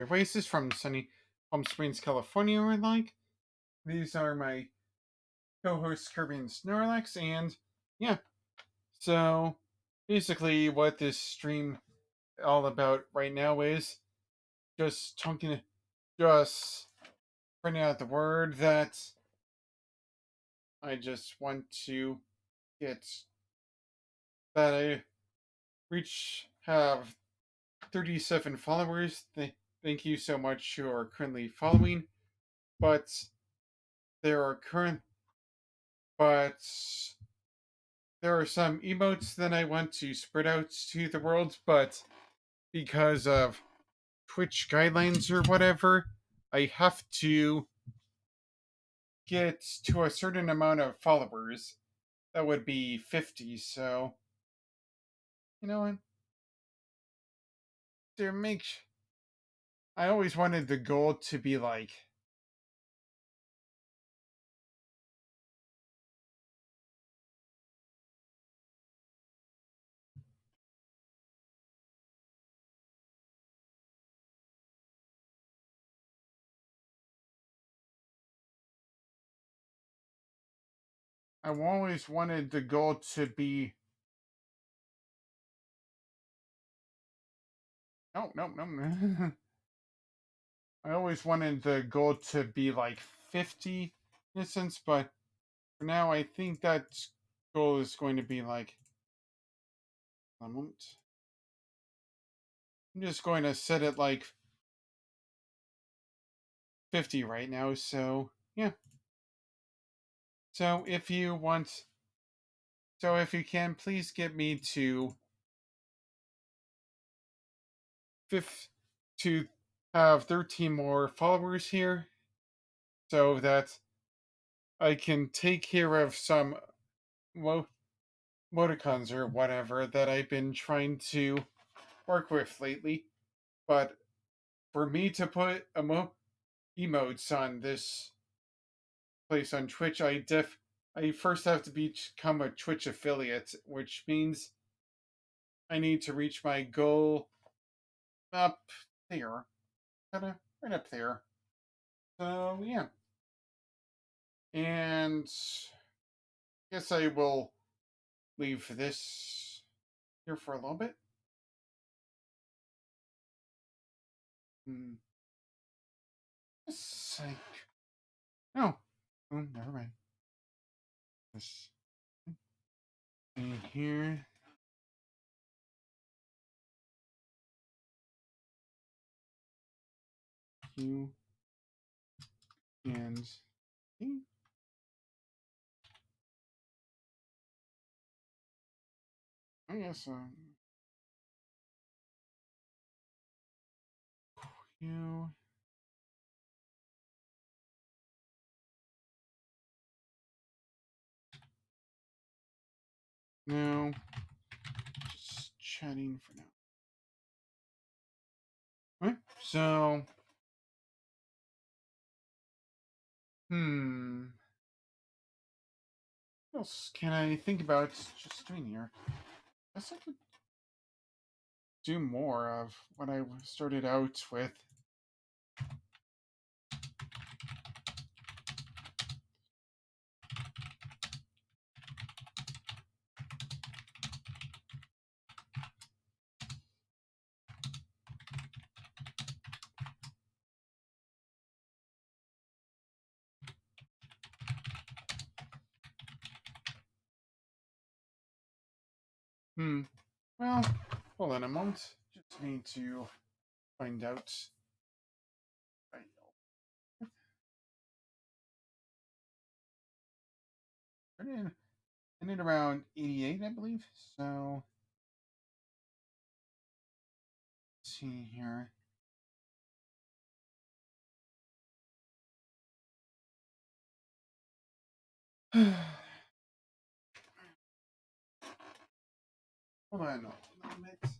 Oasis from sunny Palm Springs, California. Or like these are my co-hosts Kirby and Snorlax, and yeah. So basically, what this stream all about right now is just talking, just printing out the word that I just want to get that I have 37 followers. Thank you so much who are currently following, but there are current but there are some emotes that I want to spread out to the world, but because of Twitch guidelines or whatever, I have to get to a certain amount of followers. That would be 50, so you know what? To make I always wanted the goal to be like I always wanted the goal to be no. I always wanted the goal to be like 50 in a sense, but for now I think that goal is going to be like a moment. I'm just going to set it like 50 right now, so yeah. So if you want so if you can please get me to fifth to have 13 more followers here so that I can take care of some mo- emoticons or whatever that I've been trying to work with lately. But for me to put emotes on this place on Twitch, I first have to become a Twitch affiliate, which means I need to reach my goal up there, kinda right up there. So yeah, and I guess I will leave this here for a little bit. Hmm. Just like no, oh, never mind. This in here. Q and E. I guess Q. No, just chatting for now. Alright, so what else can I think about just doing here? I guess I could do more of what I started out with. Hmm. Well, hold on a moment. Just need to find out. I need around 88, I believe. So, let's see here. Hold on a minute.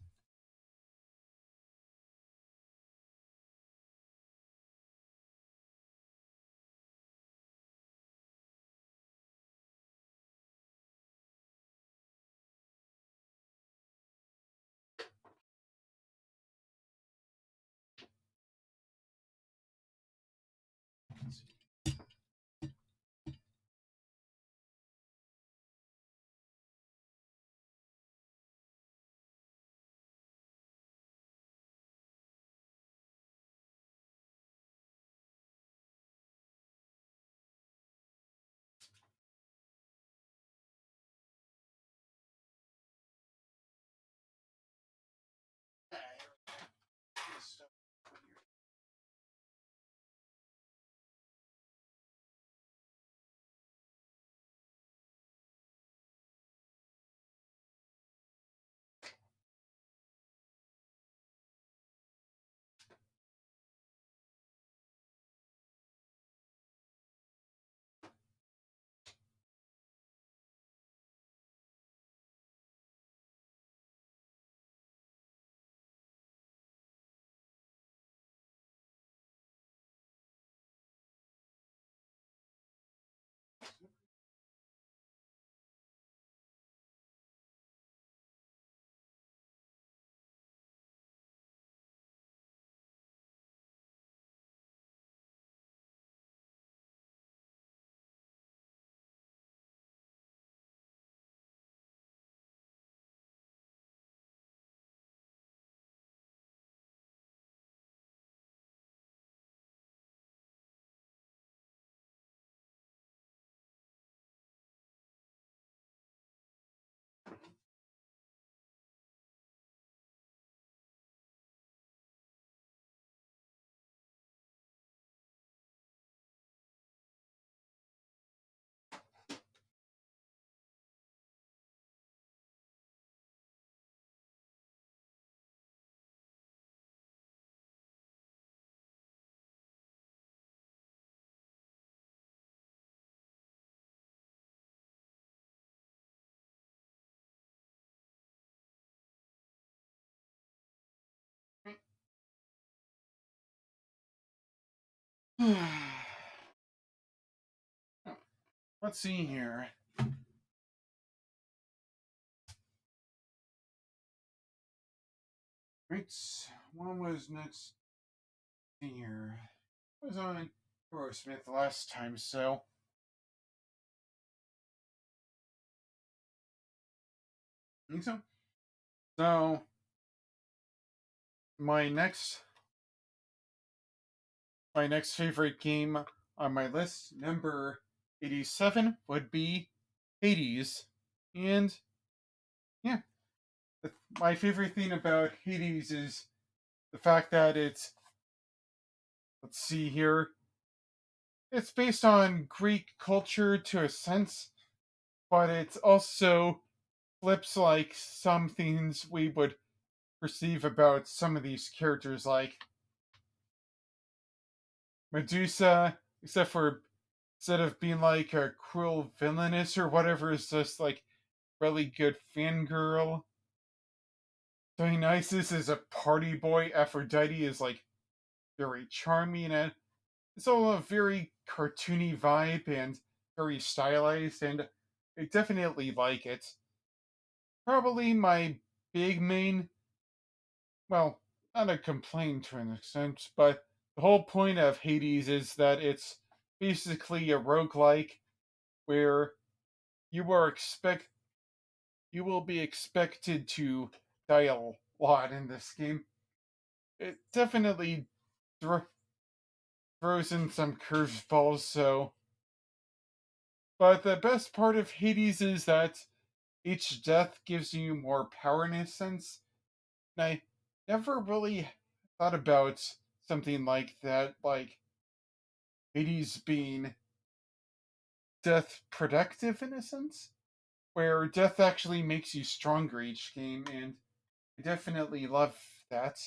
Let's see here. Right, one was next here. I was on Aerosmith last time, so I think so. So my next my next favorite game on my list, number 87, would be Hades. And yeah, my favorite thing about Hades is the fact that let's see here, it's based on Greek culture to a sense, but it's also flips like some things we would perceive about some of these characters, like Medusa, except for instead of being like a cruel villainess or whatever, is just like really good fangirl. Dionysus is a party boy. Aphrodite is like very charming, and it's all a very cartoony vibe and very stylized, and I definitely like it. Probably my big main, well, not a complaint to an extent, but the whole point of Hades is that it's basically a roguelike where you are expect you will be expected to die a lot in this game. It definitely thro- throws in some curveballs, so but the best part of Hades is that each death gives you more power in a sense. And I never really thought about something like that, like Hades being death productive in a sense, where death actually makes you stronger each game, and I definitely love that.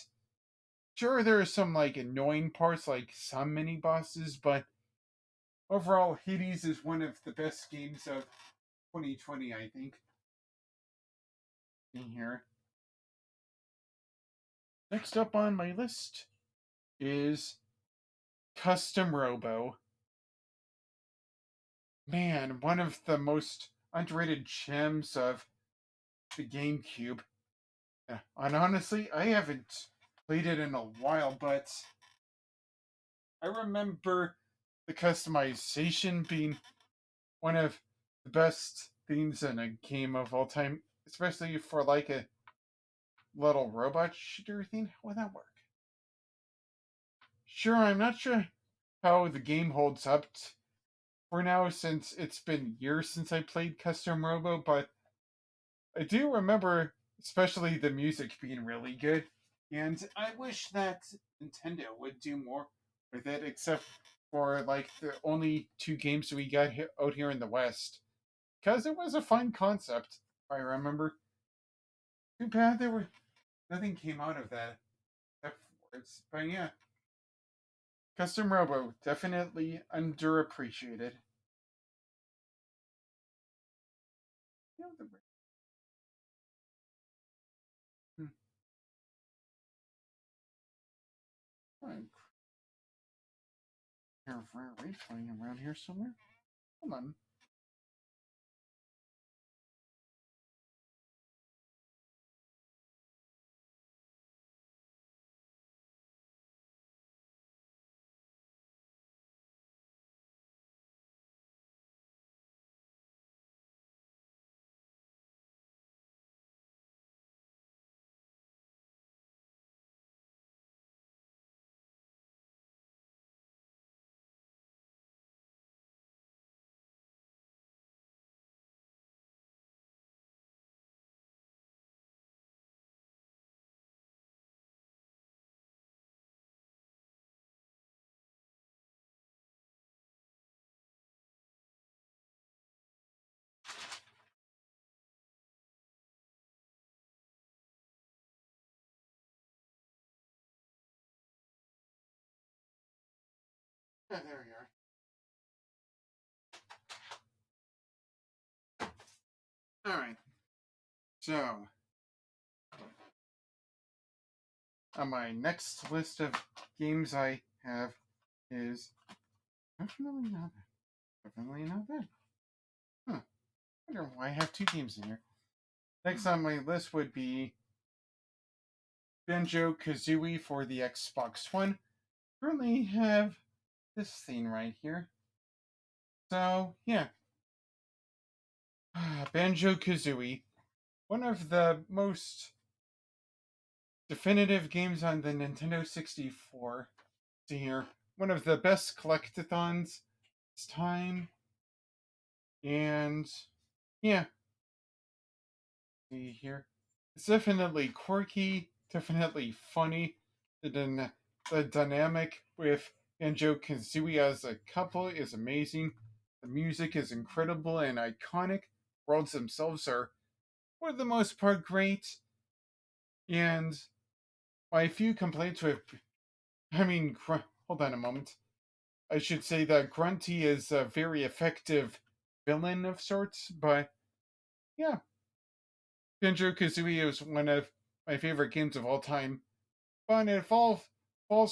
Sure, there are some like annoying parts, like some mini bosses, but overall, Hades is one of the best games of 2020, I think. In here. Next up on my list is Custom Robo. Man, one of the most underrated gems of the GameCube. Yeah, and honestly, I haven't played it in a while, but I remember the customization being one of the best themes in a game of all time, especially for like a little robot shooter thing. How would that work? Sure, I'm not sure how the game holds up for now since it's been years since I played Custom Robo, but I do remember especially the music being really good. And I wish that Nintendo would do more with it, except for like the only two games we got out here in the West. Because it was a fun concept, if I remember. Too bad there were nothing came out of that afterwards. But yeah, Custom Robo definitely underappreciated. You know, hmm, Rare flying around here somewhere. Hold on. Yeah, there we are. All right. So, on my next list of games I have is definitely not bad. Definitely not bad. Huh. I wonder why I have two games in here. Next on my list would be Banjo Kazooie for the Xbox One. Currently have this thing right here. So, yeah. Banjo Kazooie. One of the most definitive games on the Nintendo 64. See here. One of the best collectathons this time. And yeah, see here. It's definitely quirky, definitely funny. The dynamic with Banjo Kazooie as a couple is amazing. The music is incredible and iconic. Worlds themselves are, for the most part, great. And my few complaints with, hold on a moment. I should say that Grunty is a very effective villain of sorts, but yeah, Banjo Kazooie is one of my favorite games of all time, but it falls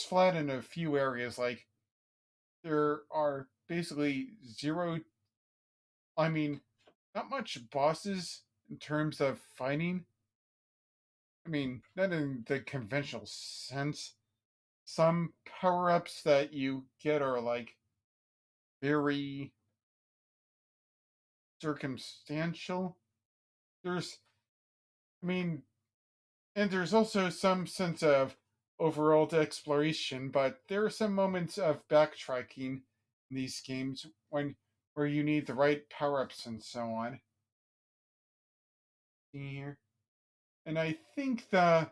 flat in a few areas. Like there are basically zero. I mean, not much bosses in terms of fighting. I mean, not in the conventional sense. Some power ups that you get are like very circumstantial. There's, I mean, and there's also some sense of overall exploration, but there are some moments of backtracking in these games where you need the right power-ups and so on. Here. And I think the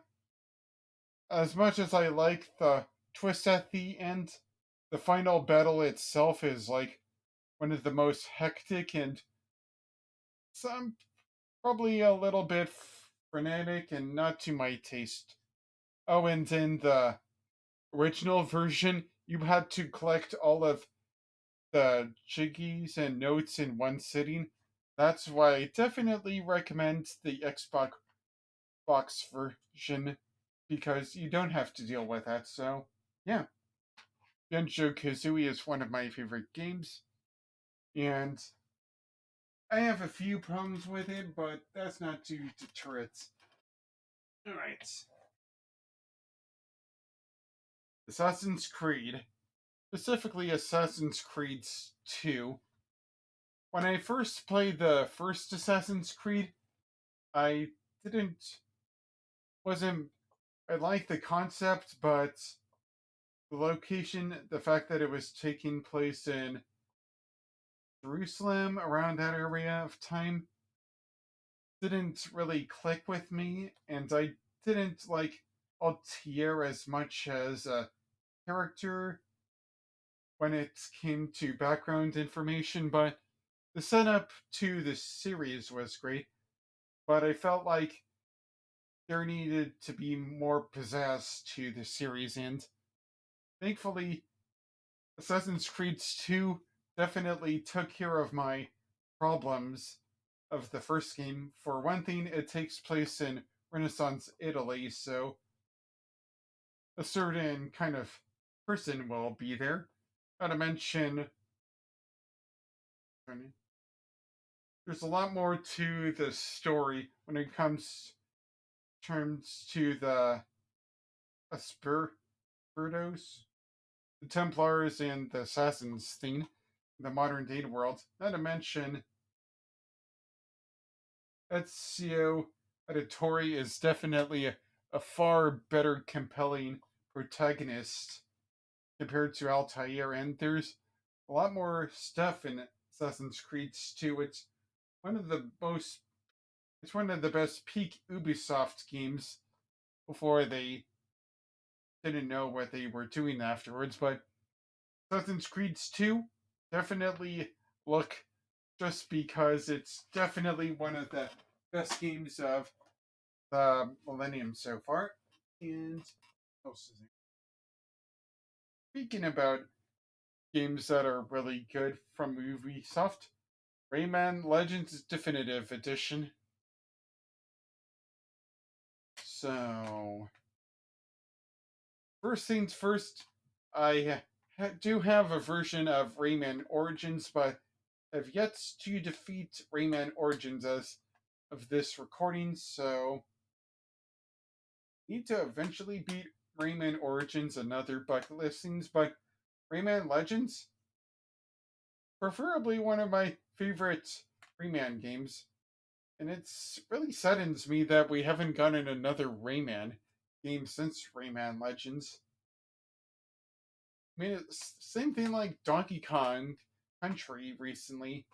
as much as I like the twist at the end, the final battle itself is like one of the most hectic and some probably a little bit frenetic and not to my taste. Oh, and in the original version, you had to collect all of the jiggies and notes in one sitting. That's why I definitely recommend the Xbox box version because you don't have to deal with that. So, yeah, Banjo Kazooie is one of my favorite games, and I have a few problems with it, but that's not to deter it. All right, Assassin's Creed. specifically Assassin's Creed 2. When I first played the first Assassin's Creed, I didn't wasn't I liked the concept, but the location, the fact that it was taking place in Jerusalem around that area of time didn't really click with me, and I didn't like Altair as much as a character when it came to background information, but the setup to the series was great. But I felt like there needed to be more pizzazz to the series, and thankfully, Assassin's Creed 2 definitely took care of my problems of the first game. For one thing, it takes place in Renaissance Italy, so a certain kind of person will be there. Not to mention, there's a lot more to the story when it comes terms to the Espiritos, the Templars, and the Assassins thing in the modern day world. Not to mention, Ezio Auditore is definitely a far better compelling protagonist compared to Altair, and there's a lot more stuff in Assassin's Creed 2. One of the most it's one of the best peak Ubisoft games before they didn't know what they were doing afterwards, but Assassin's Creed 2 definitely look just because it's definitely one of the best games of the millennium so far. And what else is there? Speaking about games that are really good from Ubisoft, Rayman Legends Definitive Edition. So, first things first, I do have a version of Rayman Origins, but have yet to defeat Rayman Origins as of this recording, so need to eventually beat Rayman Origins, another bucket list things, but Rayman Legends, preferably one of my favorite Rayman games. And it's really saddens me that we haven't gotten another Rayman game since Rayman Legends. I mean, it's same thing like Donkey Kong Country recently.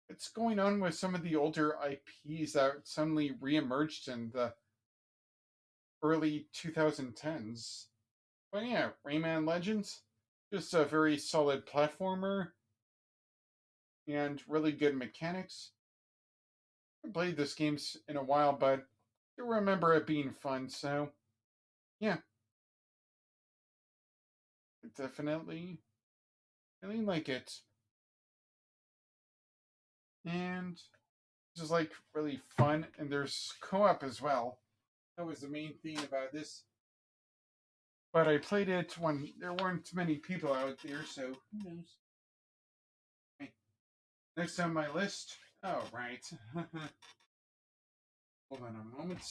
It's going on with some of the older IPs that suddenly reemerged in the early 2010s. But yeah, Rayman Legends, just a very solid platformer and really good mechanics. I haven't played this game in a while, but I remember it being fun, so yeah, definitely really like it. And this is like really fun, and there's co-op as well. That was the main thing about this. But I played it when there weren't many people out there, so who knows? Okay. Next on my list. Oh right. Hold on a moment.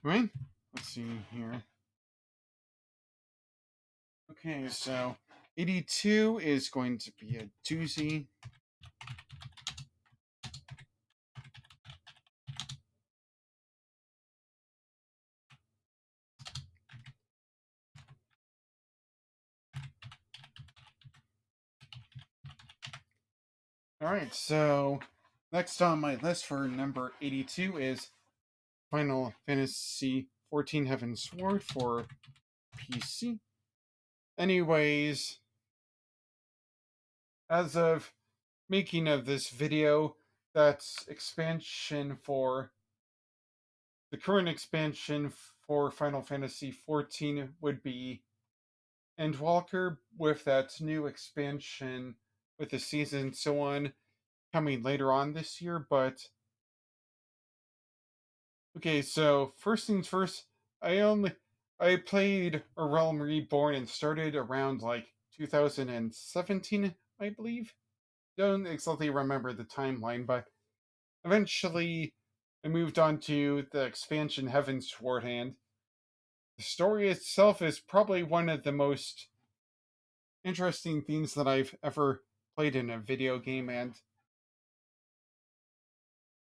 Right? Let's see here. Okay, so 82 is going to be a doozy. Alright, so next on my list for number 82 is Final Fantasy XIV Heaven's Sword for PC. Anyways, as of making of this video, that's expansion for the current expansion for Final Fantasy XIV would be Endwalker, with that new expansion with the season and so on coming later on this year. But okay, so first things first, I played A Realm Reborn and started around like 2017, I believe. Don't exactly remember the timeline, but eventually I moved on to the expansion Heaven's Sword, and the story itself is probably one of the most interesting things that I've ever played in a video game. And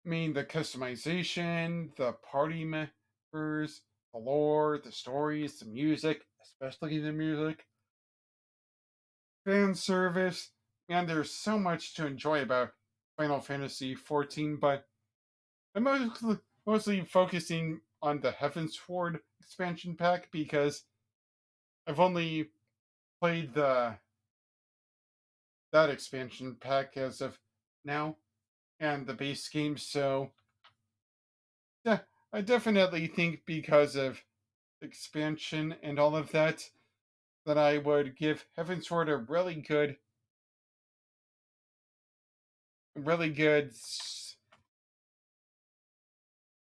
I mean, the customization, the party members, the lore, the stories, the music, especially the music, fan service, and there's so much to enjoy about Final Fantasy XIV. But I'm mostly focusing on the Heaven's Sword expansion pack because I've only played that expansion pack as of now and the base game. So yeah, I definitely think because of expansion and all of that, that I would give Heavensward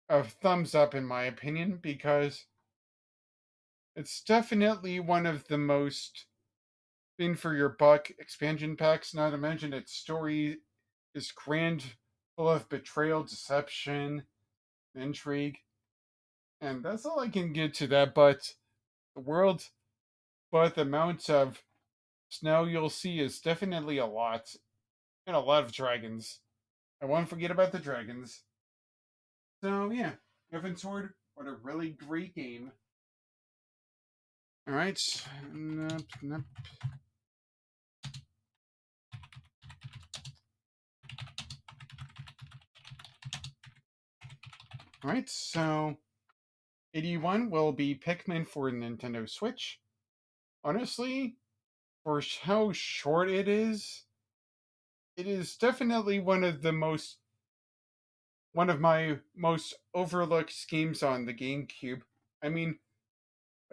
a thumbs up in my opinion, because it's definitely one of the most bang for your buck expansion packs. Not to mention its story is grand, full of betrayal, deception, intrigue, and that's all I can get to that. But the world, but the amount of snow you'll see is definitely a lot, and a lot of dragons. I won't forget about the dragons. So yeah, Heaven Sword, what a really great game. All right, nope, nope. All right, so 81 will be Pikmin for Nintendo Switch. Honestly, for how short it is definitely one of my most overlooked games on the GameCube. I mean,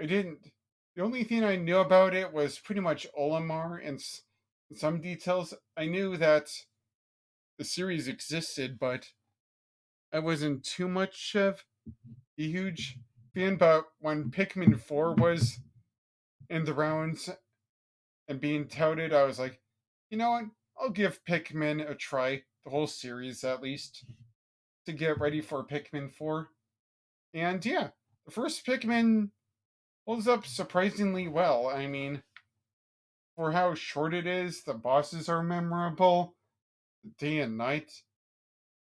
I didn't. The only thing I knew about it was pretty much Olimar and some details. I knew that the series existed, but I wasn't too much of a huge fan. But when Pikmin 4 was in the rounds and being touted, I was like, you know what? I'll give Pikmin a try, the whole series at least, to get ready for Pikmin 4. And yeah, the first Pikmin holds up surprisingly well. I mean, for how short it is, the bosses are memorable, the day and night,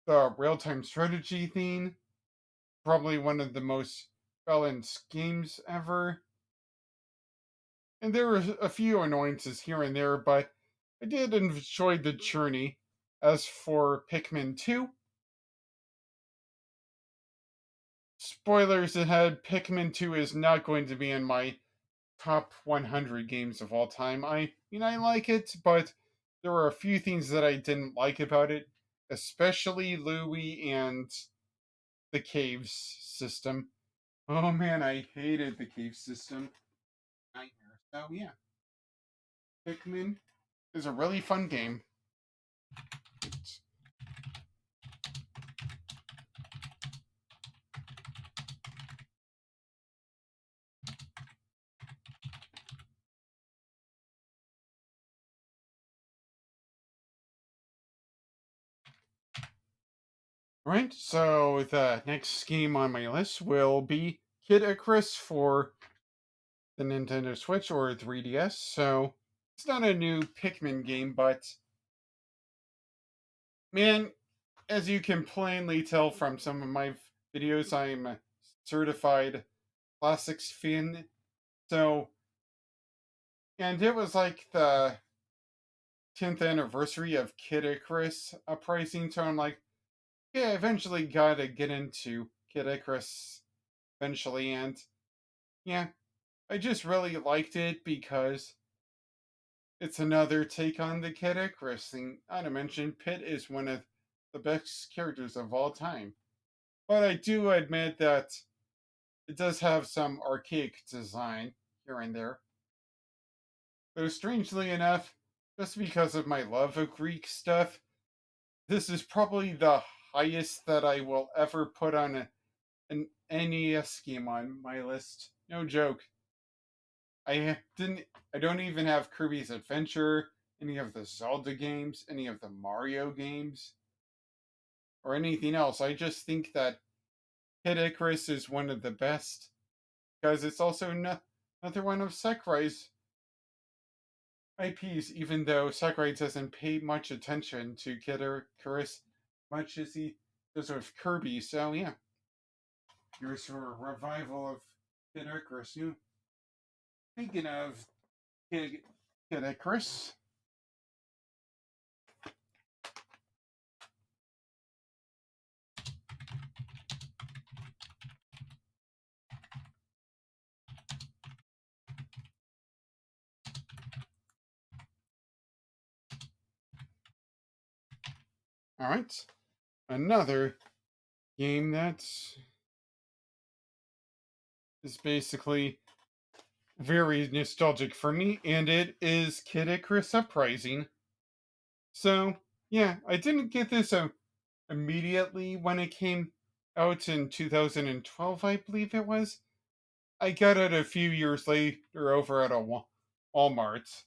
the real time strategy theme, probably one of the most balanced games ever. And there were a few annoyances here and there, but I did enjoy the journey. As for Pikmin 2, spoilers ahead, Pikmin 2 is not going to be in my top 100 games of all time. I like it, but there were a few things that I didn't like about it, especially Louie and the caves system. Oh man, I hated the cave system. Nightmare. So yeah, Pikmin is a really fun game. Right, so the next game on my list will be Kid Icarus for the Nintendo Switch or 3DS, so it's not a new Pikmin game, but man, as you can plainly tell from some of my videos, I'm a certified classics fan. So, and it was like the 10th anniversary of Kid Icarus Uprising, so I'm like, yeah, eventually gotta get into Kid Icarus eventually, and yeah, I just really liked it because it's another take on the Kid Icarus thing. Not to mention, Pit is one of the best characters of all time. But I do admit that it does have some archaic design here and there. Though strangely enough, just because of my love of Greek stuff, this is probably the highest that I will ever put on an NES game on my list. No joke. I don't even have Kirby's Adventure, any of the Zelda games, any of the Mario games, or anything else. I just think that Kid Icarus is one of the best because it's also another one of Sakurai's IPs, even though Sakurai doesn't pay much attention to Kid Icarus much as he does with Kirby. So yeah, here's a revival of Kid Icarus. You thinking of Kid, Kid Icarus? All right, another game that is basically very nostalgic for me, and it is Kid Icarus Uprising. So yeah, I didn't get this immediately when it came out in 2012, I believe it was. I got it a few years later over at a Walmart,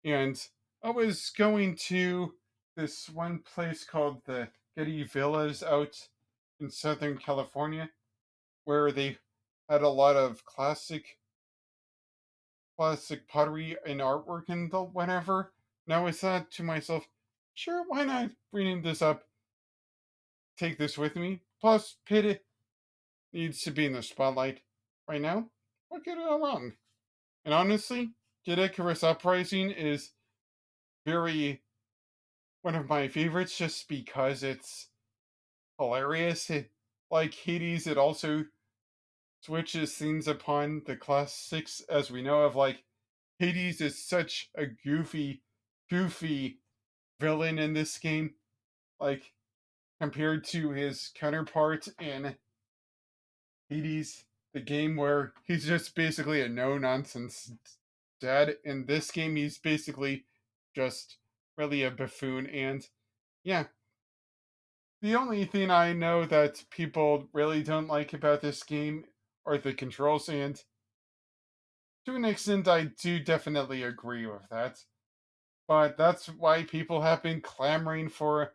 and I was going to this one place called the Getty Villas out in Southern California, where they had a lot of classic pottery and artwork and the whatever. Now I thought to myself, sure, why not bring this up, take this with me? Plus, Pit needs to be in the spotlight right now. What could go wrong? And honestly, Kid Icarus Uprising is very one of my favorites just because it's hilarious. Like Hades, it also switches things upon the classics as we know of. Like Hades is such a goofy villain in this game. Like compared to his counterpart in Hades, the game where he's just basically a no nonsense dad. In this game, he's basically just really a buffoon. And yeah, the only thing I know that people really don't like about this game are the controls, and to an extent, I do definitely agree with that. But that's why people have been clamoring for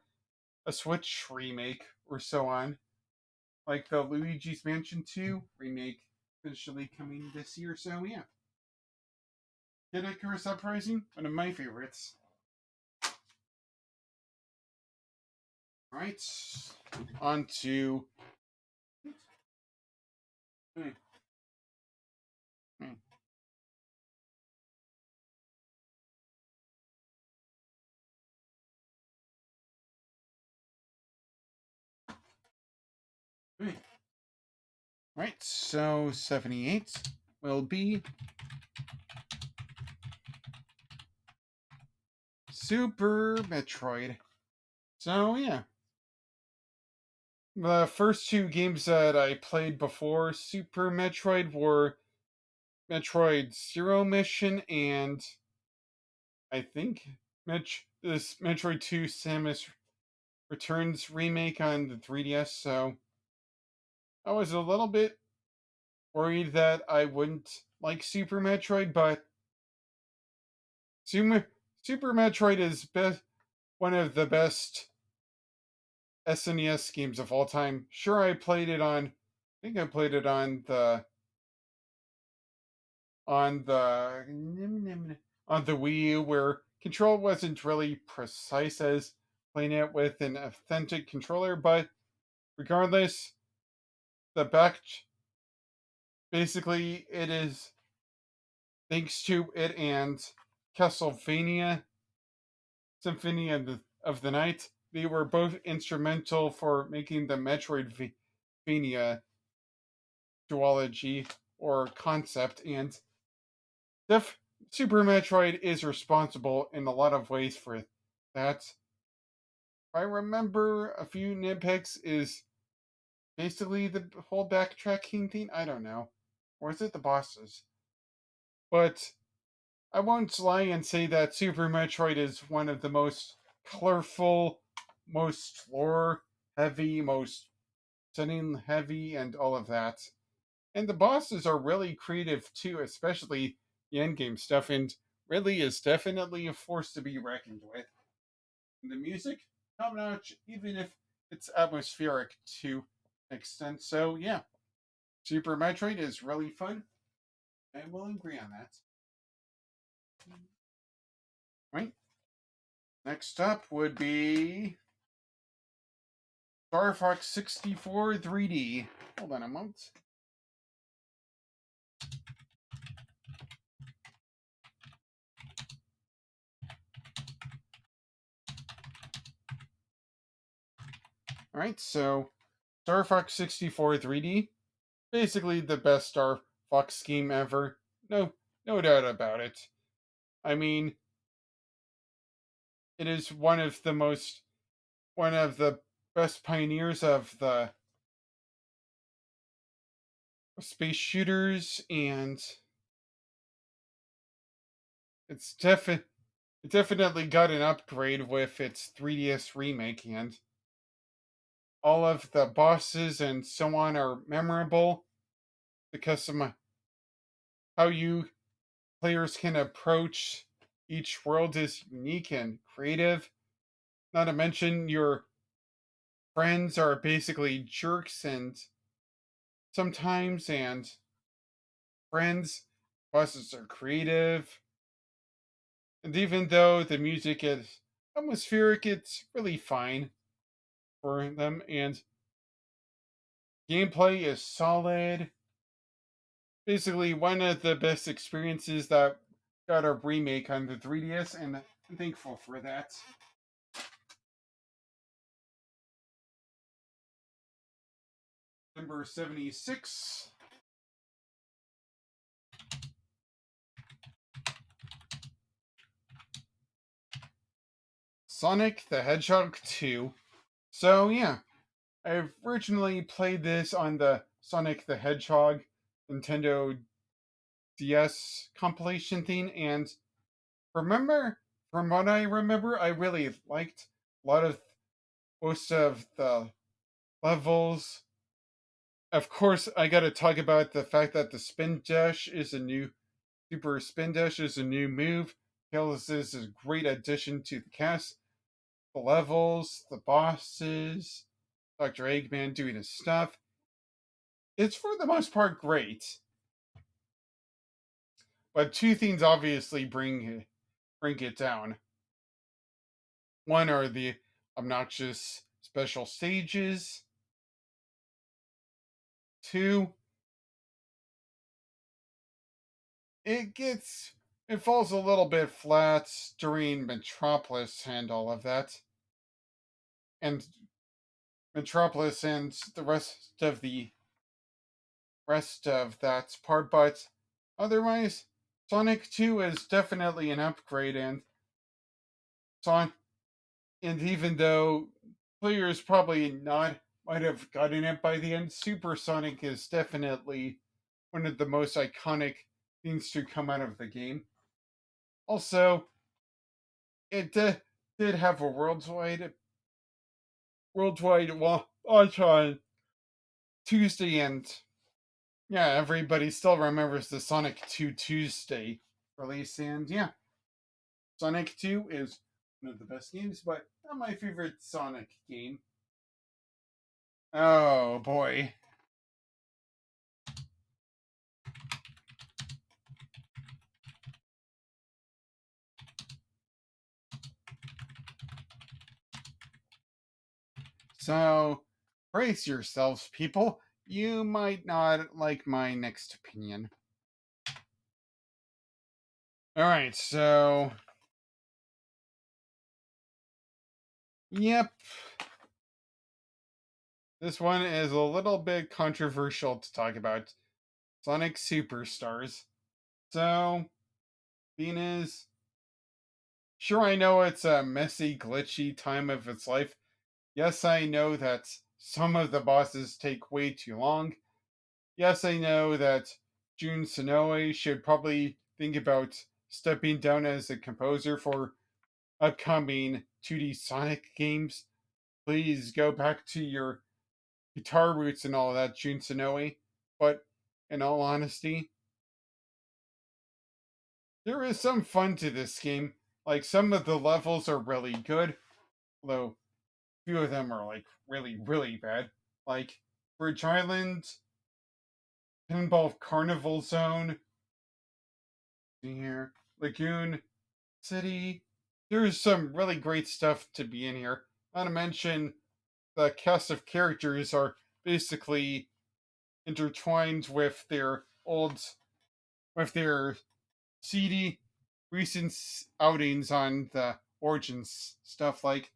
a Switch remake or so on, like the Luigi's Mansion 2 remake officially coming this year. So yeah, Kid Icarus Uprising, one of my favorites. All right, on to. Hmm, hmm, hmm. Right, so 78 will be Super Metroid. So yeah, the first two games that I played before Super Metroid were Metroid Zero Mission and I think this Metroid 2 Samus Returns remake on the 3DS. So I was a little bit worried that I wouldn't like Super Metroid, but Super, Super Metroid is one of the best SNES games of all time. Sure, I played it on think I played it on the on the Wii U, where control wasn't really precise as playing it with an authentic controller, but regardless, the back basically it is thanks to it and Castlevania Symphony of the Night, they were both instrumental for making the Metroidvania duology or concept, and Def Super Metroid is responsible in a lot of ways for that. If I remember a few nitpicks is basically the whole backtracking thing. I don't know. Or is it the bosses? But I won't lie and say that Super Metroid is one of the most colorful, most lore heavy, most setting heavy, and all of that. And the bosses are really creative too, especially the endgame stuff, and really is definitely a force to be reckoned with. And the music, top notch, even if it's atmospheric to an extent. So yeah, Super Metroid is really fun. I will agree on that. Right. Next up would be Star Fox 64 3D. Hold on a moment. Alright, so Star Fox 64 3D. Basically the best Star Fox game ever. No doubt about it. I mean, it is one of the best pioneers of the space shooters, and it's it definitely got an upgrade with its 3DS remake, and all of the bosses and so on are memorable because of how you players can approach each world is unique and creative. Not to mention your friends are basically jerks and sometimes and friends bosses are creative. And even though the music is atmospheric, it's really fine for them, and gameplay is solid. Basically, one of the best experiences that got a remake on the 3DS, and I'm thankful for that. Number 76, Sonic the Hedgehog 2. So, yeah, I originally played this on the Sonic the Hedgehog Nintendo DS compilation thing, and remember, from what I remember, I really liked a lot of most of the levels. Of course, I gotta talk about the fact that the spin dash is a new super spin dash is a new move. Tails is a great addition to the cast. The levels, the bosses, Dr. Eggman doing his stuff. It's for the most part great. But two things obviously bring it down. One are the obnoxious special stages. Two, it falls a little bit flat during Metropolis and all of that. And Metropolis and the rest of that part, but otherwise Sonic 2 is definitely an upgrade, and Son and even though players probably not might have gotten it by the end, Super Sonic is definitely one of the most iconic things to come out of the game. Also, it did have a worldwide launch on Tuesday, and yeah, everybody still remembers the Sonic 2 Tuesday release, and yeah, Sonic 2 is one of the best games, but not my favorite Sonic game. Oh boy. So, brace yourselves, people. You might not like my next opinion. Alright, so. Yep. This one is a little bit controversial to talk about. Sonic Superstars. So, being is. Sure, I know it's a messy, glitchy time of its life. Yes, I know that some of the bosses take way too long. Yes, I know that Jun Sonoe should probably think about stepping down as a composer for upcoming 2D Sonic games. Please go back to your guitar roots and all that, Jun Sonoe. But in all honesty, there is some fun to this game. Like, some of the levels are really good, although a few of them are like really, really bad. Like Bridge Island, Pinball Carnival Zone, here, Lagoon City. There's some really great stuff to be in here. Not to mention, the cast of characters are basically intertwined with their CD recent outings on the Origins stuff. Like,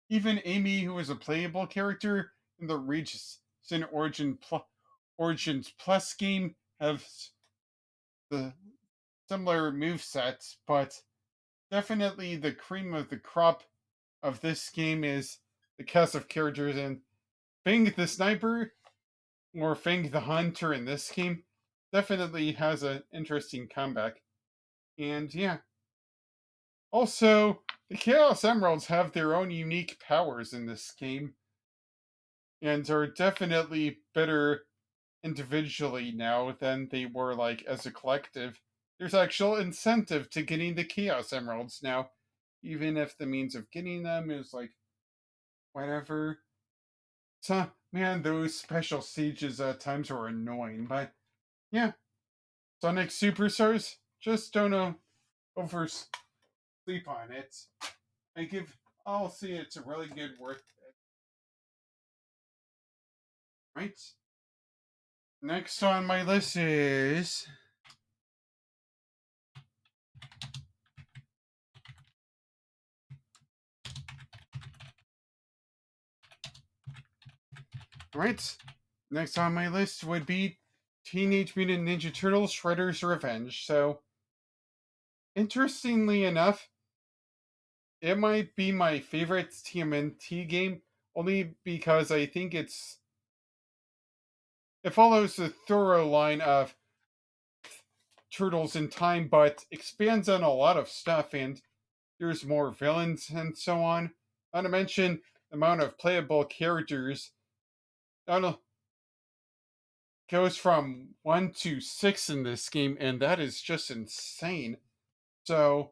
even Amy, who is a playable character in the recent Origins Plus game, have the similar move sets, but definitely the cream of the crop of this game is the cast of characters, and Fang the Sniper or Fang the Hunter in this game definitely has an interesting comeback. And yeah. Also, the Chaos Emeralds have their own unique powers in this game and are definitely better individually now than they were like as a collective. There's actual incentive to getting the Chaos Emeralds now, even if the means of getting them is like whatever. So, man, those special stages at times were annoying, but yeah, Sonic Superstars, just don't oversleep on it. I give, I'll see it's a really good worth it. Right? Next on my list is. Right? Next on my list would be Teenage Mutant Ninja Turtles Shredder's Revenge. So, interestingly enough, it might be my favorite TMNT game only because I think it follows the thorough line of Turtles in Time, but expands on a lot of stuff, and there's more villains and so on. Not to mention the amount of playable characters. Not a, goes from 1 to 6 in this game, and that is just insane. So,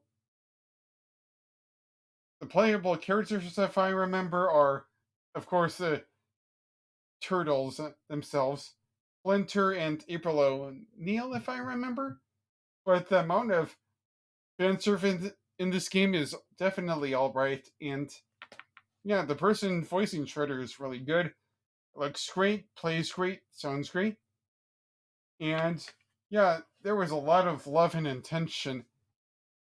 the playable characters, if I remember, are, of course, the turtles themselves, Splinter and April O'Neil, if I remember. But the amount of fan service in this game is definitely alright, and yeah, the person voicing Shredder is really good. Looks great, plays great, sounds great, and yeah, there was a lot of love and attention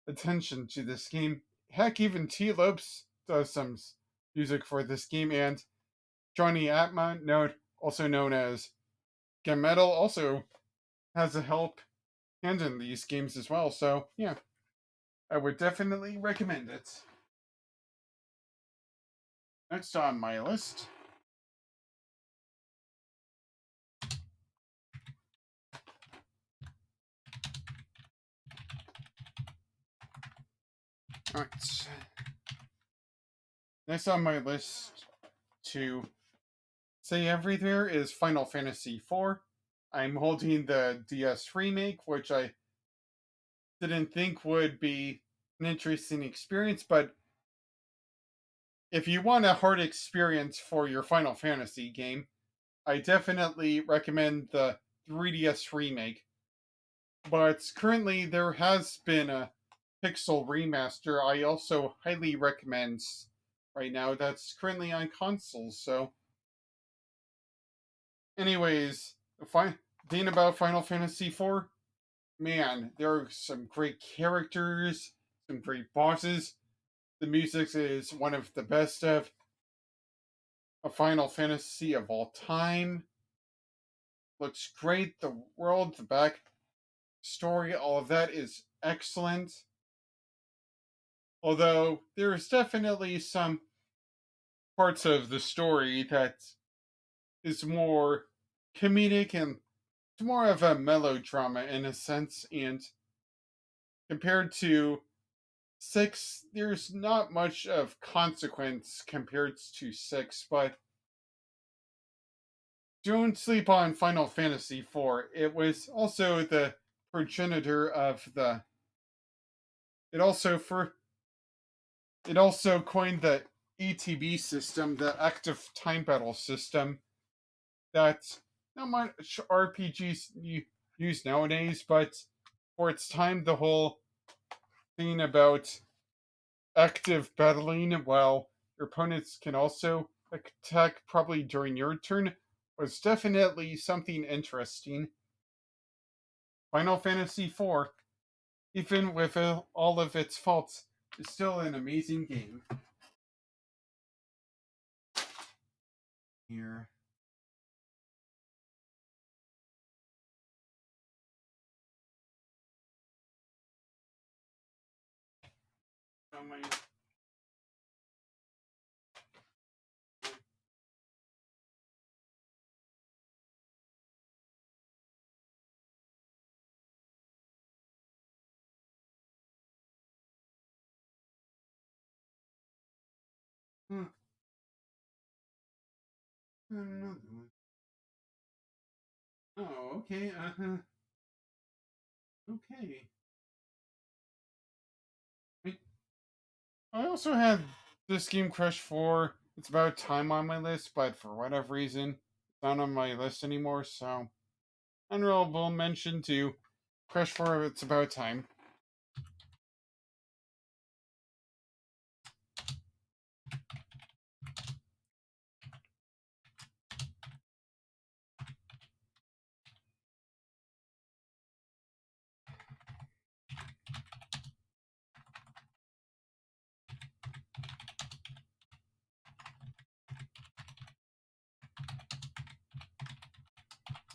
to this game. Heck, even T. Lopes does some music for this game, and Johnny Atma, also known as Gametal, also has a help hand in these games as well. So yeah, I would definitely recommend it. Next on my list. Alright. Next on my list to say everywhere is Final Fantasy IV. I'm holding the DS remake, which I didn't think would be an interesting experience, but if you want a hard experience for your Final Fantasy game, I definitely recommend the 3DS remake. But currently, there has been a Pixel remaster. I also highly recommend right now that's currently on consoles. So, anyways, thing about Final Fantasy IV, man, there are some great characters, some great bosses. The music is one of the best of a Final Fantasy of all time. Looks great. The world, the back story, all of that is excellent. Although there is definitely some parts of the story that is more comedic and it's more of a melodrama in a sense. And compared to six, there's not much of consequence compared to six, but don't sleep on Final Fantasy IV. It was also the progenitor of the. It also for. It also coined the ETB system, the active time battle system, that not much RPGs use nowadays, but for its time, the whole thing about active battling while your opponents can also attack probably during your turn was definitely something interesting. Final Fantasy IV, even with all of its faults, is still an amazing game. Here. Oh my. Hmm, another one. Oh, okay. Okay. I, I also had this game Crush 4. It's about time on my list, but for whatever reason, it's not on my list anymore, so honorable mention to Crush 4, it's about time.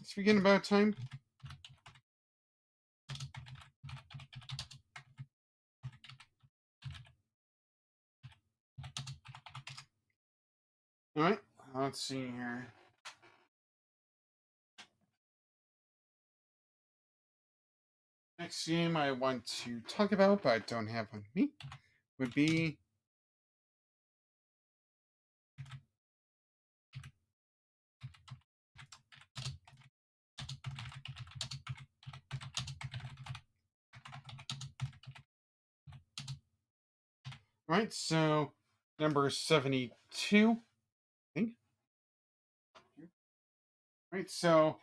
Speaking about time, alright, let's see here. Next game I want to talk about, but don't have with me, would be. Right, so number 72, I think. Right, so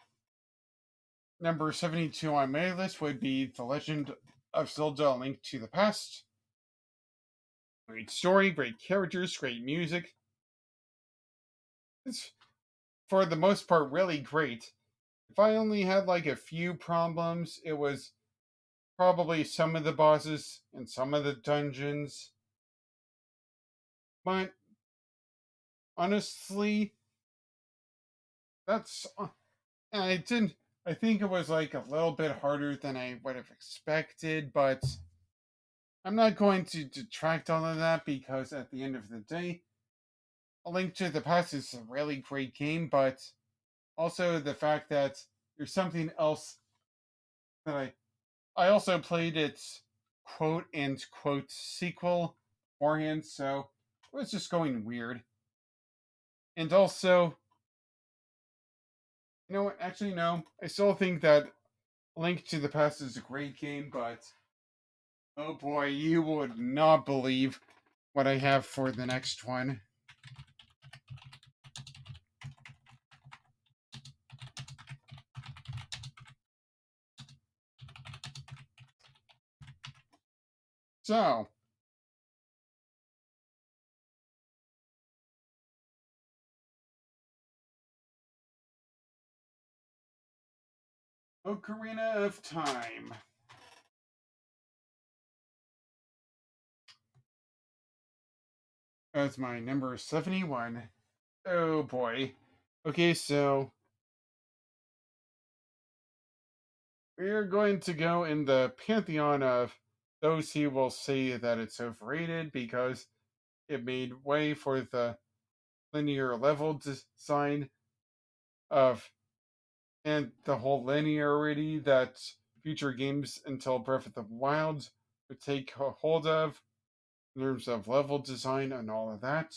number 72 on my list would be The Legend of Zelda: Link to the Past. Great story, great characters, great music. It's, for the most part, really great. If I only had like a few problems, it was probably some of the bosses and some of the dungeons. But honestly, that's. I didn't. I think it was like a little bit harder than I would have expected, but I'm not going to detract all of that because at the end of the day, A Link to the Past is a really great game, but also the fact that there's something else that I also played its quote and quote sequel beforehand, so it was just going weird. And also, you know what? Actually, no. I still think that Link to the Past is a great game, but oh boy, you would not believe what I have for the next one. So, Ocarina of Time. That's my number 71. Oh boy. Okay, so we're going to go in the pantheon of those who will say that it's overrated because it made way for the linear level design of and the whole linearity that future games until Breath of the Wild would take a hold of in terms of level design and all of that,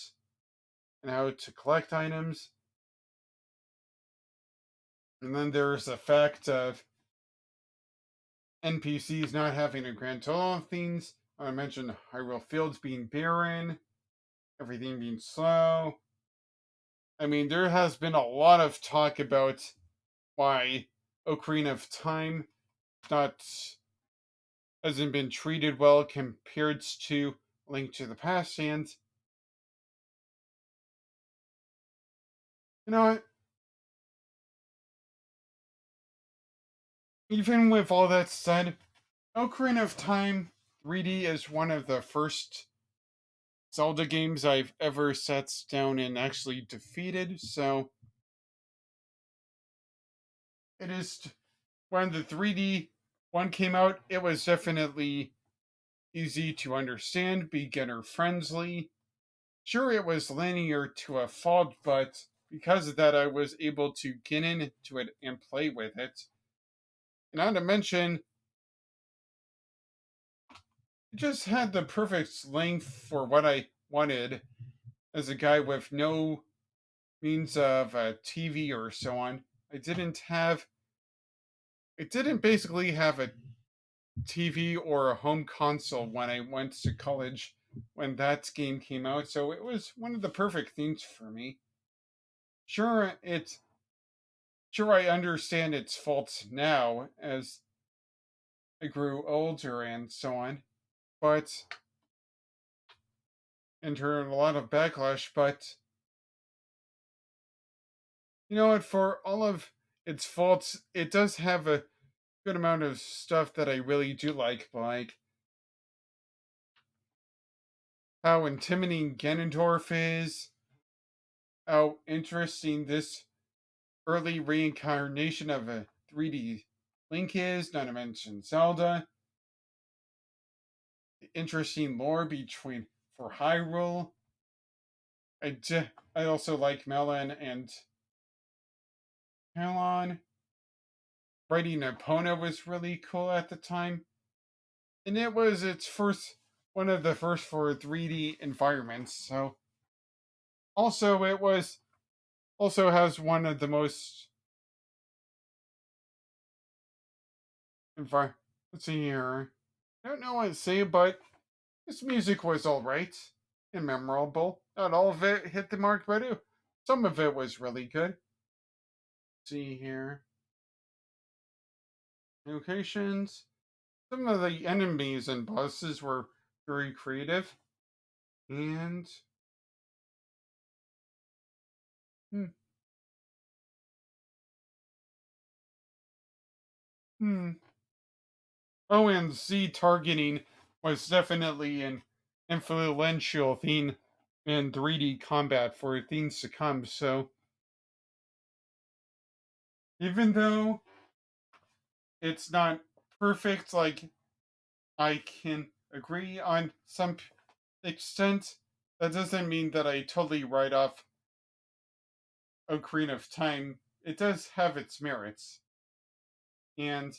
and how to collect items. And then there's the fact of NPCs not having a grand total of things. I mentioned Hyrule Fields being barren, everything being slow. I mean, there has been a lot of talk about why Ocarina of Time not hasn't been treated well compared to Link to the Past, and you know what? Even with all that said, Ocarina of Time 3D is one of the first Zelda games I've ever sat down and actually defeated, so it is when the 3D one came out, it was definitely easy to understand, beginner friendly. Sure, it was linear to a fault, but because of that, I was able to get into it and play with it. And not to mention, it just had the perfect length for what I wanted as a guy with no means of a TV or so on. I didn't basically have a TV or a home console when I went to college when that game came out, so it was one of the perfect things for me. Sure, I understand its faults now as I grew older and so on, but and heard a lot of backlash, but you know what, for all of its faults, it does have a good amount of stuff that I really do like how intimidating Ganondorf is, how interesting this early reincarnation of a 3D Link is, not to mention Zelda, the interesting lore between for Hyrule. I also like Melon and Kalon. Writing Epona was really cool at the time, and it was its first one of the first for 3D environments. So also it was also has one of the most envi- let's see here. I don't know what to say, but this music was alright and memorable. Not all of it hit the mark, but some of it was really good. Let's see here. Locations. Some of the enemies and bosses were very creative. And hmm, hmm. Oh, and Z targeting was definitely an influential theme in 3D combat for things to come. So even though it's not perfect, like I can agree on some extent, that doesn't mean that I totally write off Ocarina of Time. It does have its merits. And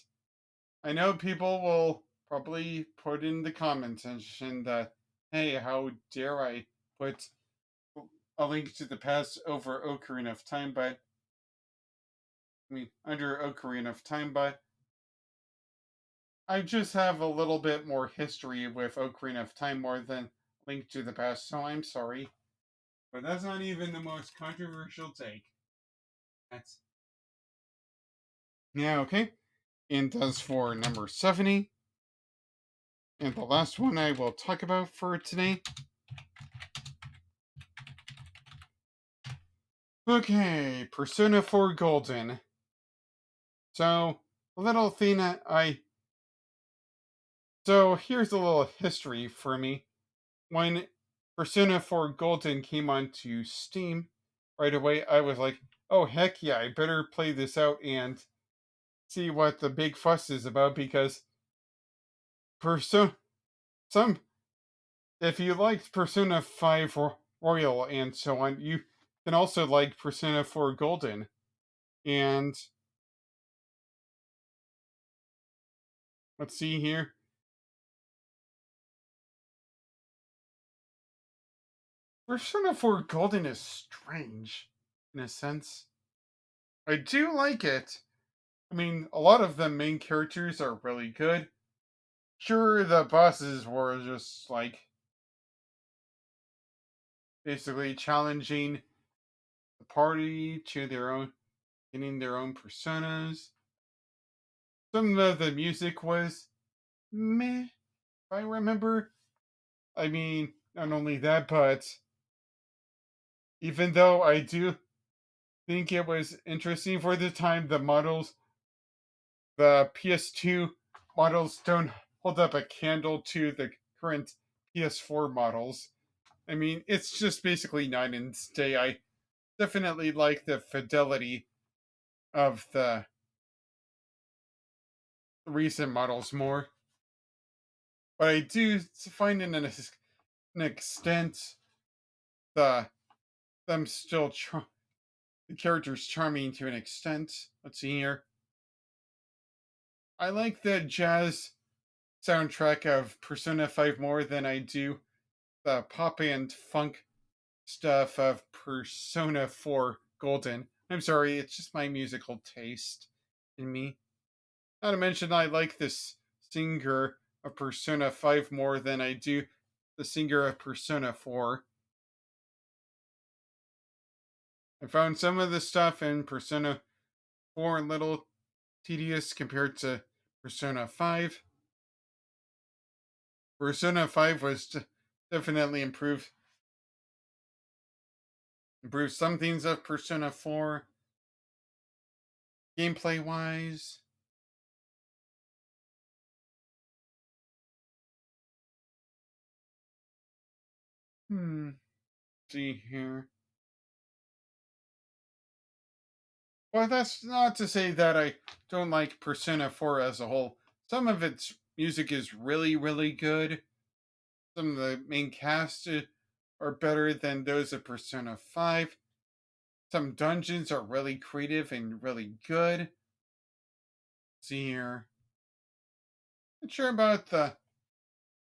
I know people will probably put in the comment section that, hey, how dare I put A Link to the Past over Ocarina of Time, but I mean, under Ocarina of Time, but I just have a little bit more history with Ocarina of Time more than Link to the Past, so I'm sorry. But that's not even the most controversial take. That's yeah, okay. And as for number 70, and the last one I will talk about for today. Okay, Persona 4 Golden. So, a little thing that I. So here's a little history for me. When Persona 4 Golden came onto Steam, right away I was like, oh heck yeah, I better play this out and see what the big fuss is about because Persona some if you liked Persona 5 Royal and so on, you can also like Persona 4 Golden. And let's see here. Persona 4 Golden is strange in a sense. I do like it. I mean, a lot of the main characters are really good. Sure, the bosses were just like basically challenging the party to their own, getting their own personas. Some of the music was meh, if I remember. I mean, not only that, but even though I do think it was interesting for the time, the PS2 models don't hold up a candle to the current PS4 models. I mean, it's just basically night and day. I definitely like the fidelity of the recent models more, but I do find in an extent the them still the characters charming to an extent. Let's see here. I like the jazz soundtrack of Persona 5 more than I do the pop and funk stuff of Persona 4 Golden. I'm sorry, it's just my musical taste in me. Not to mention, I like this singer of Persona 5 more than I do the singer of Persona 4. I found some of the stuff in Persona 4 a little tedious compared to Persona 5. Persona 5 was definitely improved some things of Persona 4 gameplay wise. See here. Well, that's not to say that I don't like Persona 4 as a whole. Some of its music is really, really good. Some of the main cast are better than those of Persona 5. Some dungeons are really creative and really good. See here. Not sure about the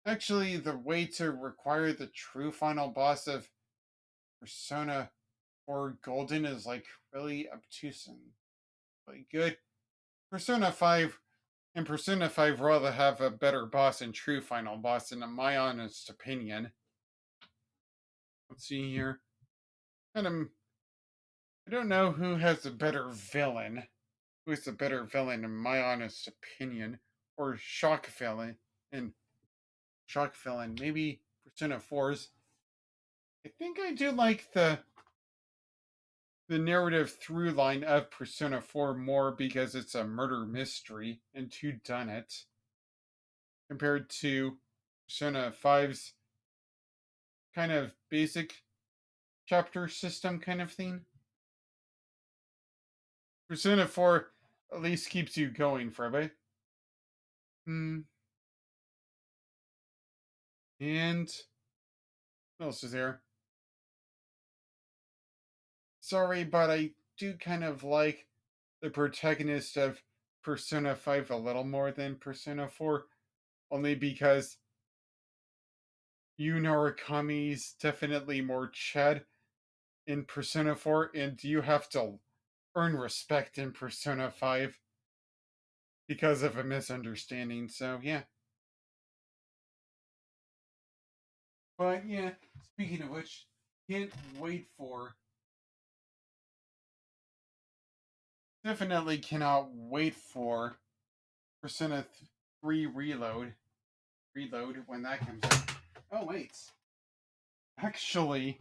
actually the way to require the true final boss of Persona 4 Golden is like really obtuse and really good. Persona 5 and Persona 5 rather have a better boss and true final boss, in my honest opinion. Let's see here. And I don't know who has a better villain. Who's the better villain, in my honest opinion? Or shock villain. And shock villain. Maybe Persona 4's. I think I do like the narrative through line of Persona 4 more because it's a murder mystery and who done it compared to Persona 5's kind of basic chapter system kind of thing. Persona 4 at least keeps you going for a bit. Hmm. And what else is there? Sorry, but I do kind of like the protagonist of Persona 5 a little more than Persona 4, only because Yu Narukami's definitely more Chad in Persona 4, and you have to earn respect in Persona 5 because of a misunderstanding. So, yeah. But, yeah, speaking of which, can't wait for. Definitely cannot wait for Persona 3 Reload. Reload when that comes out. Oh, wait. Actually,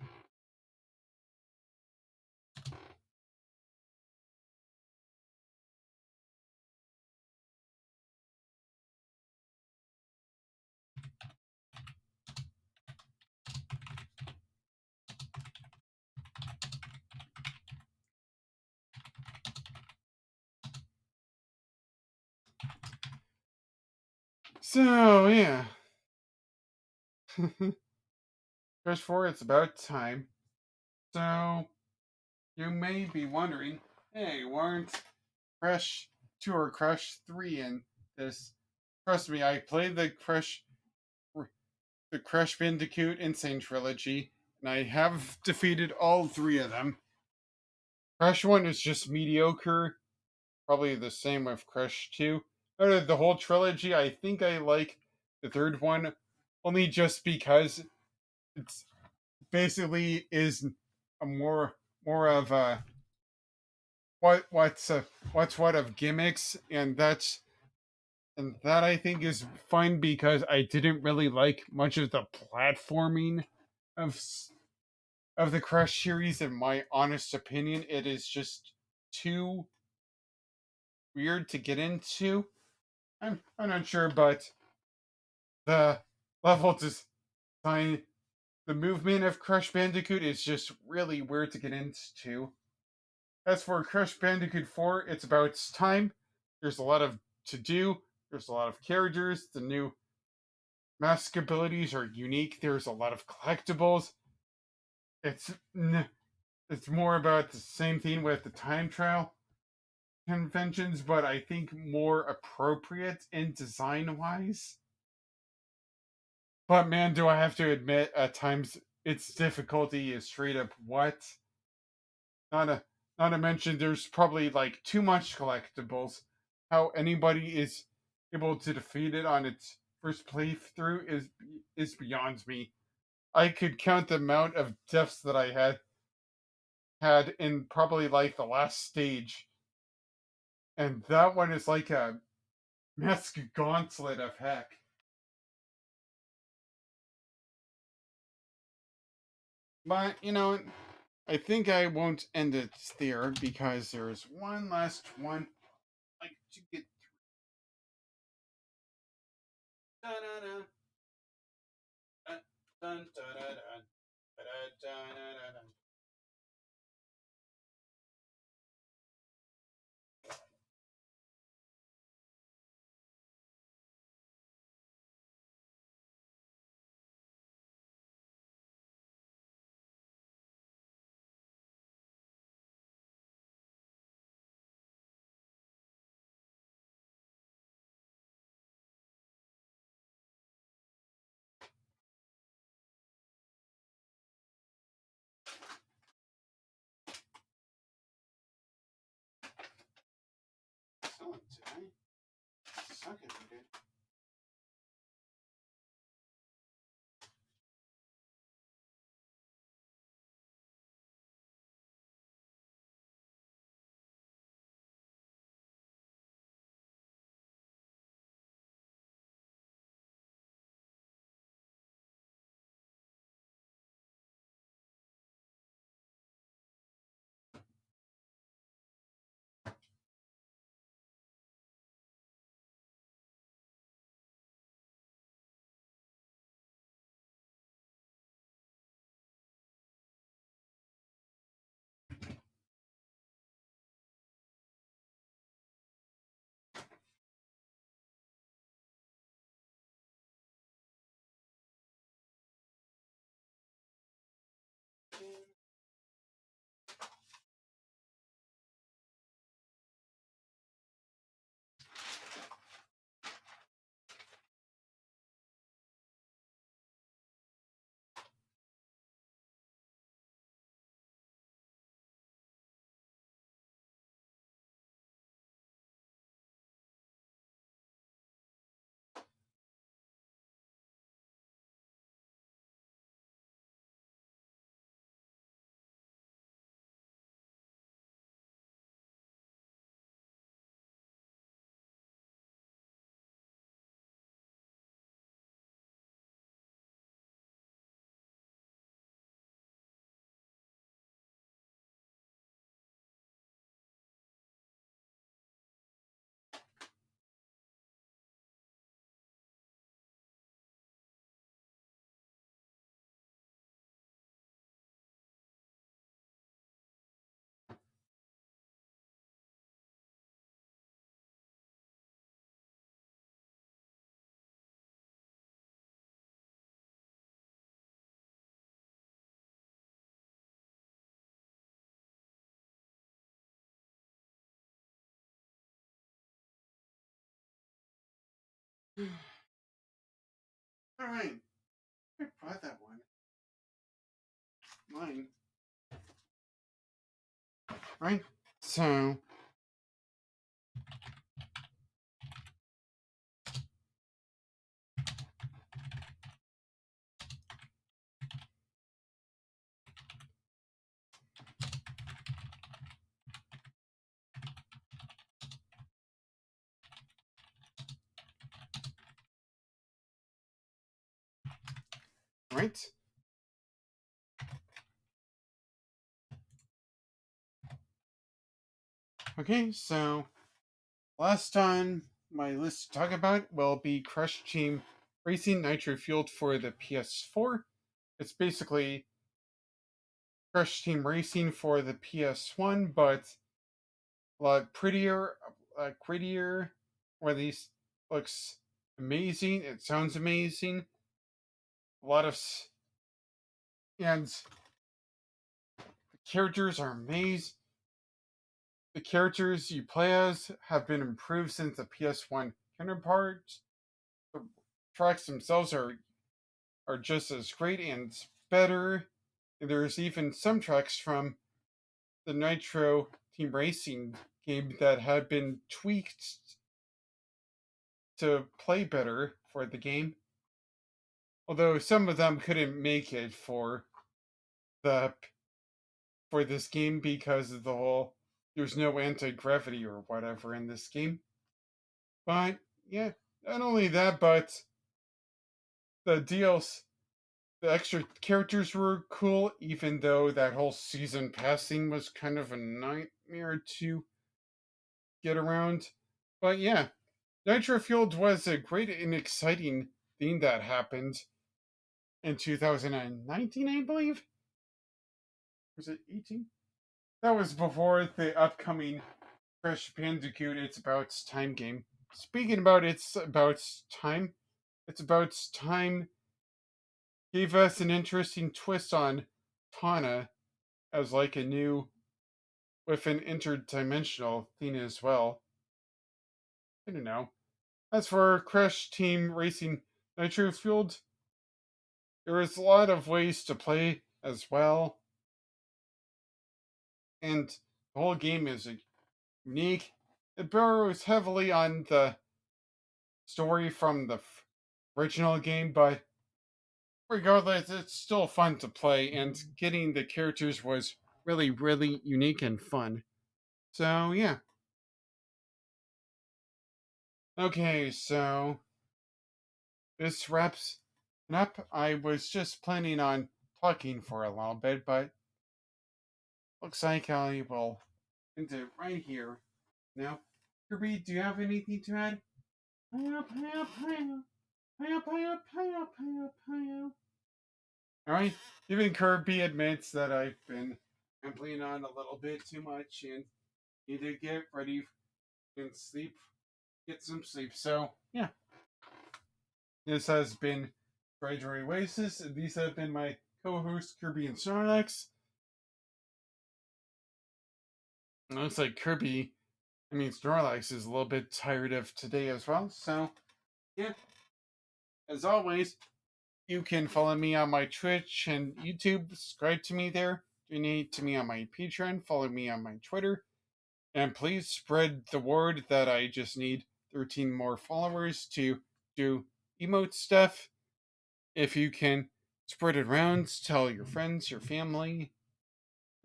So yeah, Crush 4, it's about time. So you may be wondering, hey, weren't Crush 2 or Crush 3 in this? Trust me, I played the Crash Bandicoot Insane trilogy, and I have defeated all three of them. Crush 1 is just mediocre, probably the same with Crush 2. Out of the whole trilogy, I think I like the third one only just because it's basically is a more of a what's what of gimmicks, and that I think is fine because I didn't really like much of the platforming of of the Crush series. In my honest opinion, it is just too weird to get into. I'm not sure, but the level design, the movement of Crush Bandicoot is just really weird to get into. As for Crush Bandicoot 4, it's about its time. There's a lot of to do. There's a lot of characters. The new mask abilities are unique. There's a lot of collectibles. It's it's more about the same thing with the time trial conventions, but I think more appropriate in design wise. But man, do I have to admit, at times its difficulty is straight up what? Not a not to mention there's probably like too much collectibles. How anybody is able to defeat it on its first playthrough is beyond me. I could count the amount of deaths that I had in probably like the last stage, and that one is like a mask gauntlet of heck. But I think I won't end it there because there's one last one I like to get through. Da-da-da, dun-da-da-da, da-da-da-da-da. Alright. I bought that one. Mine. Right? So, right? Okay, so last on my list to talk about will be Crush Team Racing Nitro Fueled for the PS4. It's basically Crush Team Racing for the PS1, but a lot prettier, grittier, or at least looks amazing. It sounds amazing. A lot of and the characters are amazing. The characters you play as have been improved since the PS1 counterparts. The tracks themselves are just as great and better. And there's even some tracks from the Nitro Team Racing game that have been tweaked to play better for the game. Although some of them couldn't make it the for this game because of the whole there's no anti-gravity or whatever in this game. But yeah, not only that, but the deals the extra characters were cool, even though that whole season passing was kind of a nightmare to get around. But yeah, Nitro Fueled was a great and exciting thing that happened in 2019, I believe. Was it 18? That was before the upcoming Crash Bandicoot It's About Time game. Speaking about It's About Time gave us an interesting twist on Tana as like a new with an interdimensional thing as well. I don't know. As for Crash Team Racing Nitro Fueled, there is a lot of ways to play as well, and the whole game is unique. It borrows heavily on the story from the original game, but regardless, it's still fun to play, and getting the characters was really, really unique and fun. So, yeah. Okay, so this wraps it up. I was just planning on talking for a little bit, but looks like I will end it right here. Now, Kirby, do you have anything to add? Alright, even Kirby admits that I've been rambling on a little bit too much and need to get ready and get some sleep. So, yeah, this has been Graduate Oasis. These have been my co hosts, Kirby and Snorlax. It looks like Snorlax is a little bit tired of today as well. So, yeah, as always, you can follow me on my Twitch and YouTube, subscribe to me there, donate to me on my Patreon, follow me on my Twitter, and please spread the word that I just need 13 more followers to do emote stuff. If you can spread it around, tell your friends, your family,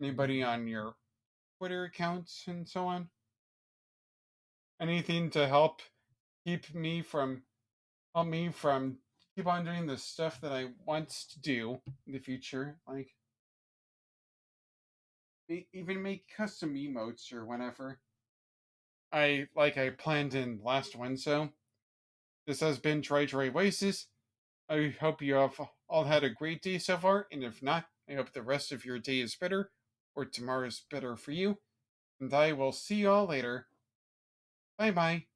anybody on your Twitter accounts, and so on. Anything to help me from keep on doing the stuff that I want to do in the future, like even make custom emotes or whatever. I planned in last one. So this has been Try Oasis. I hope you have all had a great day so far, and if not, I hope the rest of your day is better, or tomorrow is better for you. And I will see you all later. Bye bye.